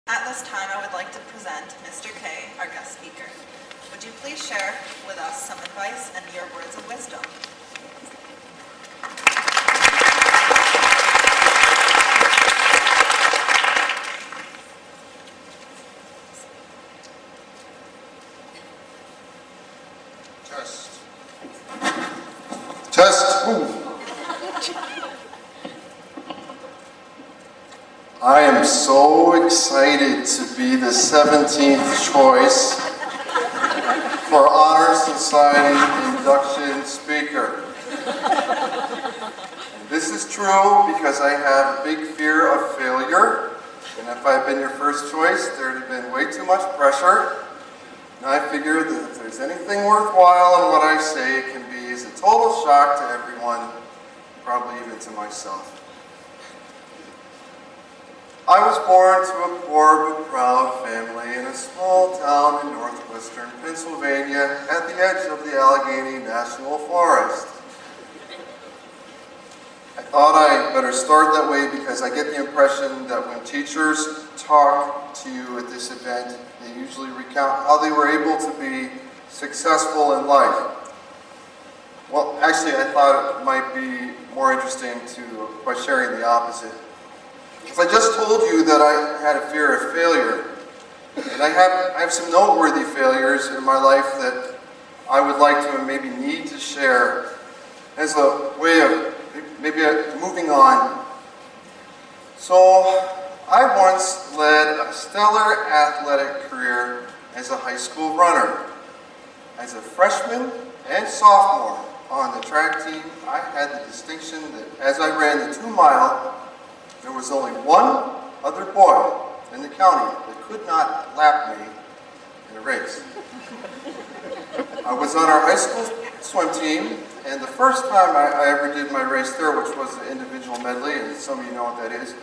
At this time, I would like to present Mr. K, our guest speaker. Would you please share with us some advice and your words of wisdom? Test. Test. Ooh. I am so excited to be the 17th choice for Honor Society induction speaker. And this is true because I have a big fear of failure, and if I've been your first choice, there'd have been way too much pressure. And I figure that if there's anything worthwhile in what I say, it can be as a total shock to everyone, probably even to myself. I was born to a poor but proud family in a small town in northwestern Pennsylvania at the edge of the Allegheny National Forest. I thought I better start that way because I get the impression that when teachers talk to you at this event, they usually recount how they were able to be successful in life. Well, actually, I thought it might be more interesting by sharing the opposite. Because I just told you that I had a fear of failure, and I have some noteworthy failures in my life that I would like to and maybe need to share as a way of maybe moving on. So, I once led a stellar athletic career as a high school runner. As a freshman and sophomore on the track team, I had the distinction that as I ran the 2-mile, there was only one other boy in the county that could not lap me in a race. I was on our high school swim team, and the first time I ever did my race there, which was the individual medley, and some of you know what that is,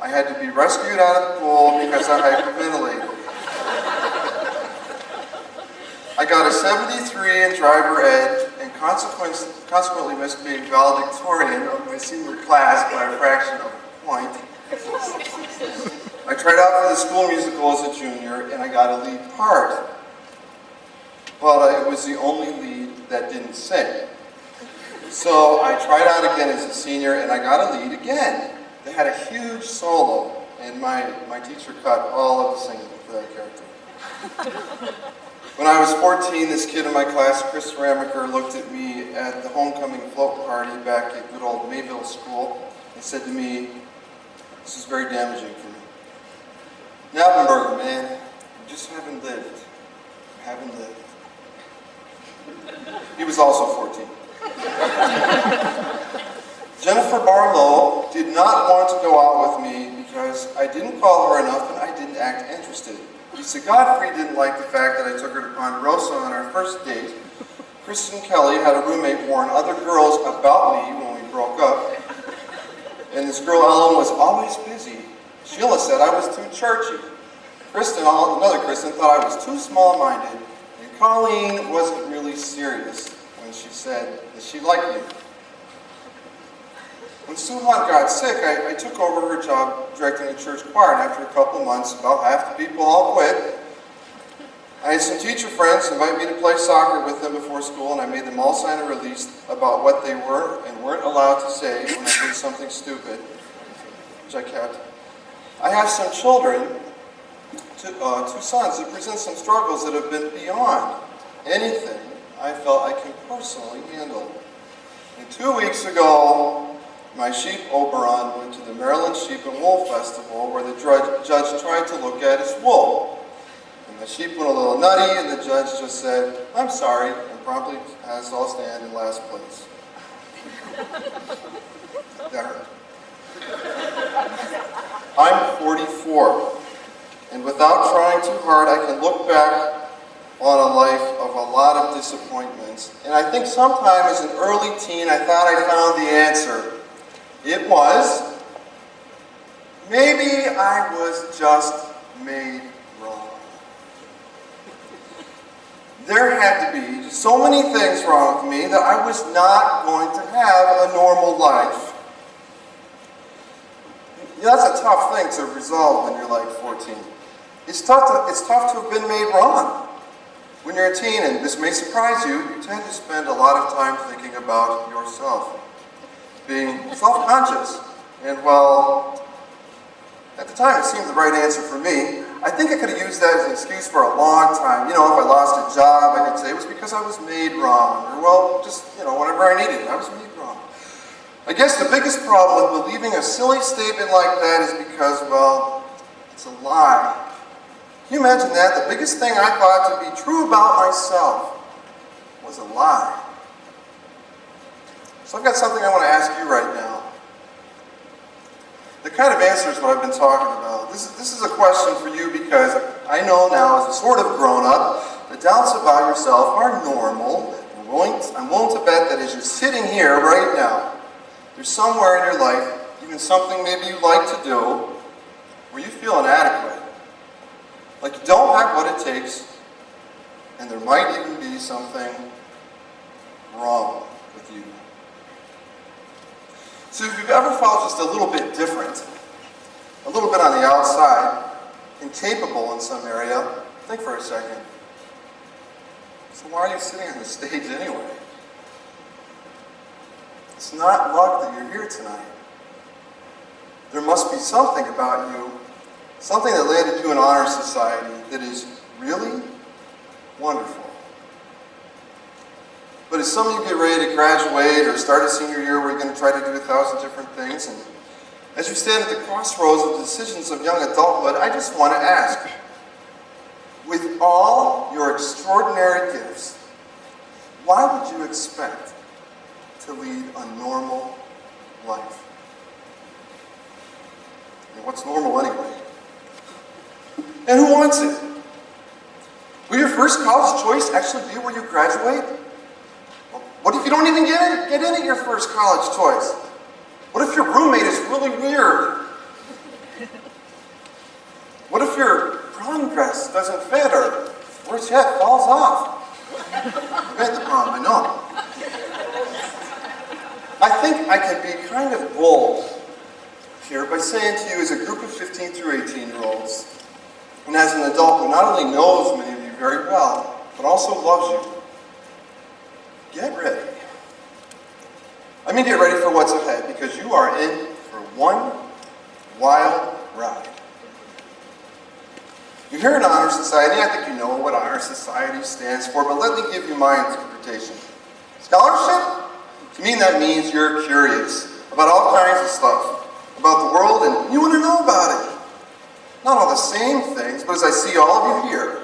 I had to be rescued out of the pool because I hyperventilated. I got a 73 in driver ed, and consequently missed being valedictorian of my senior class by a fraction of a point. I tried out for the school musical as a junior, and I got a lead part. But it was the only lead that didn't sing. So I tried out again as a senior, and I got a lead again. They had a huge solo, and my teacher cut all of the singing for that character. When I was 14, this kid in my class, Chris Ramaker, looked at me at the homecoming float party back at good old Mayville School and said to me, "This is very damaging for me. Knappenberger, man, you just haven't lived. You haven't lived." He was also 14. Jennifer Barlow did not want to go out with me because I didn't call her enough and I didn't act interested. Lisa Godfrey didn't like the fact that I took her to Ponderosa on our first date. Kristen Kelly had a roommate warn other girls about me when we broke up. And this girl Ellen was always busy. Sheila said I was too churchy. Another Kristen, thought I was too small-minded. And Colleen wasn't really serious when she said that she liked me. When Sue Hunt got sick, I took over her job directing the church choir, and after a couple months, about half the people all quit. I had some teacher friends invite me to play soccer with them before school, and I made them all sign a release about what they were and weren't allowed to say when I did something stupid, which I kept. I have some children, two sons, that present some struggles that have been beyond anything I felt I can personally handle. And 2 weeks ago, my sheep Oberon went to the Maryland Sheep and Wool Festival where the judge tried to look at his wool. And the sheep went a little nutty and the judge just said, "I'm sorry," and promptly had us all stand in last place. That hurt. I'm 44, and without trying too hard, I can look back on a life of a lot of disappointments. And I think sometime as an early teen, I thought I found the answer. It was, maybe I was just made wrong. There had to be so many things wrong with me that I was not going to have a normal life. That's a tough thing to resolve when you're like 14. It's tough to have been made wrong. When you're a teen, and this may surprise you, you tend to spend a lot of time thinking about yourself, being self-conscious. And well, at the time it seemed the right answer for me. I think I could have used that as an excuse for a long time. If I lost a job, I could say it was because I was made wrong. Or well, just, whatever I needed, I was made wrong. I guess the biggest problem with believing a silly statement like that is because, well, it's a lie. Can you imagine that? The biggest thing I thought to be true about myself was a lie. So I've got something I want to ask you right now. The kind of answer is what I've been talking about. This is a question for you because I know now, as a sort of grown-up, the doubts about yourself are normal. I'm willing to bet that as you're sitting here right now, there's somewhere in your life, even something maybe you like to do, where you feel inadequate. Like you don't have what it takes, and there might even be something wrong with you. So if you've ever felt just a little bit different, a little bit on the outside, incapable in some area, think for a second. So why are you sitting on the stage anyway? It's not luck that you're here tonight. There must be something about you, something that landed you in honor society that is really wonderful. But as some of you get ready to graduate or start a senior year where you're going to try to do 1,000 different things, and as you stand at the crossroads of the decisions of young adulthood, I just want to ask, with all your extraordinary gifts, why would you expect to lead a normal life? And what's normal anyway? And who wants it? Will your first college choice actually be where you graduate? What if you don't even get in at your first college choice? What if your roommate is really weird? What if your prom dress doesn't fit or, worse yet, falls off? I'm at the prom, I know. I think I can be kind of bold here by saying to you as a group of 15 through 18-year-olds, and as an adult who not only knows many of you very well, but also loves you, get ready. I mean, get ready for what's ahead, because you are in for one wild ride. You're here in Honor Society. I think you know what Honor Society stands for, but let me give you my interpretation. Scholarship? To me, that means you're curious about all kinds of stuff, about the world, and you want to know about it. Not all the same things, but as I see all of you here,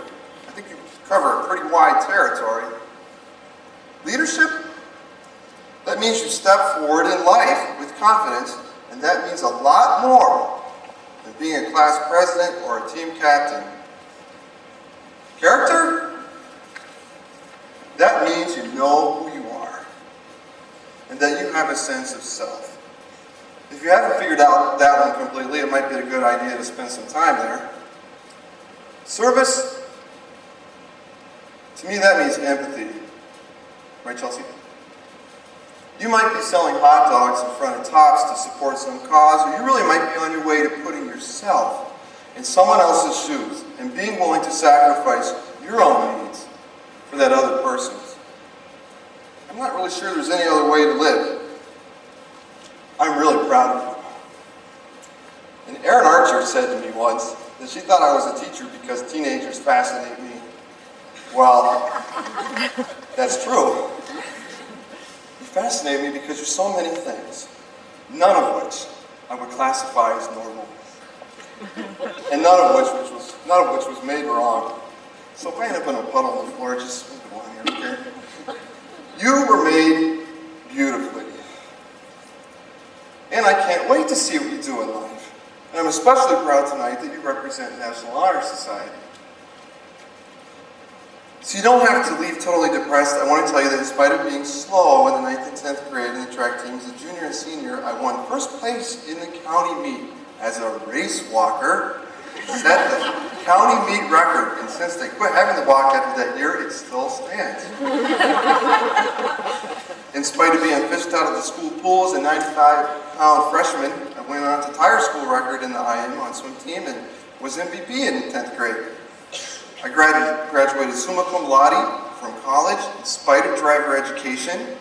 I think you cover a pretty wide territory. Leadership? That means you step forward in life with confidence, and that means a lot more than being a class president or a team captain. Character? That means you know who you are, and that you have a sense of self. If you haven't figured out that one completely, it might be a good idea to spend some time there. Service? To me, that means empathy. Right, Chelsea? You might be selling hot dogs in front of Tops to support some cause, or you really might be on your way to putting yourself in someone else's shoes and being willing to sacrifice your own needs for that other person's. I'm not really sure there's any other way to live. I'm really proud of you. And Erin Archer said to me once that she thought I was a teacher because teenagers fascinate me. Well, that's true. You fascinate me because you're so many things, none of which I would classify as normal. And none of which was made wrong. So if I end up in a puddle on the floor, just move on here, okay? You were made beautifully. And I can't wait to see what you do in life. And I'm especially proud tonight that you represent National Honor Society. So you don't have to leave totally depressed. I want to tell you that in spite of being slow in the 9th and 10th grade in the track teams, as a junior and senior, I won first place in the county meet as a race walker. Set the county meet record, and since they quit having the walk after that year, it still stands. In spite of being fished out of the school pool as a 95-pound freshman, I went on to tire school record in the IM on swim team and was MVP in 10th grade. I graduated summa cum laude from college in spite of driver education.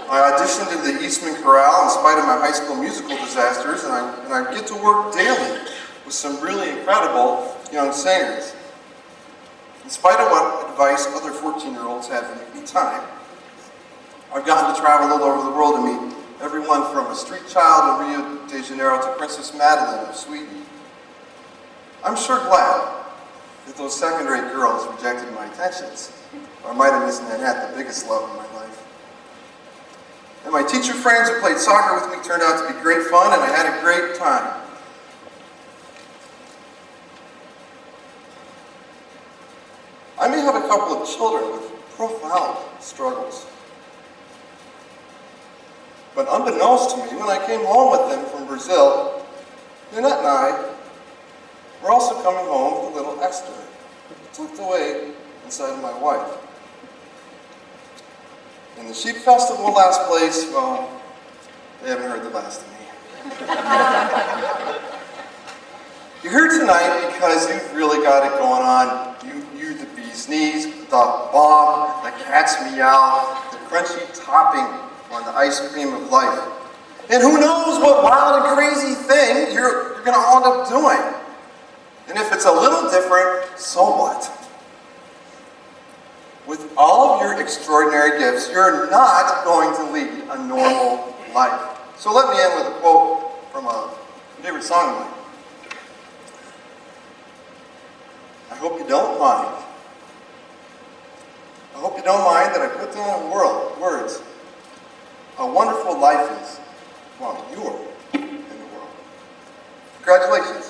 I auditioned in the Eastman Chorale in spite of my high school musical disasters, and I get to work daily with some really incredible young singers. In spite of what advice other 14-year-olds have at the time, I've gotten to travel all over the world to meet everyone from a street child in Rio de Janeiro to Princess Madeline of Sweden. I'm sure glad that those second-rate girls rejected my attentions, or I might have missed Nanette, the biggest love of my life. And my teacher friends who played soccer with me turned out to be great fun, and I had a great time. I may have a couple of children with profound struggles. But unbeknownst to me, when I came home with them from Brazil, Nanette and I were also coming home with a little Esther, tucked away inside of my wife. In the Sheep Festival last place, well, they haven't heard the last of me. You're here tonight because you've really got it going on. You the bee's knees, the bomb, the cat's meow, the crunchy topping on the ice cream of life. And who knows what wild and crazy thing you're going to end up doing. And if it's a little different, so what? With all of your extraordinary gifts, you're not going to lead a normal life. So let me end with a quote from a favorite song of mine. I hope you don't mind. I hope you don't mind that I put down in words how wonderful life is while you're in the world. Congratulations.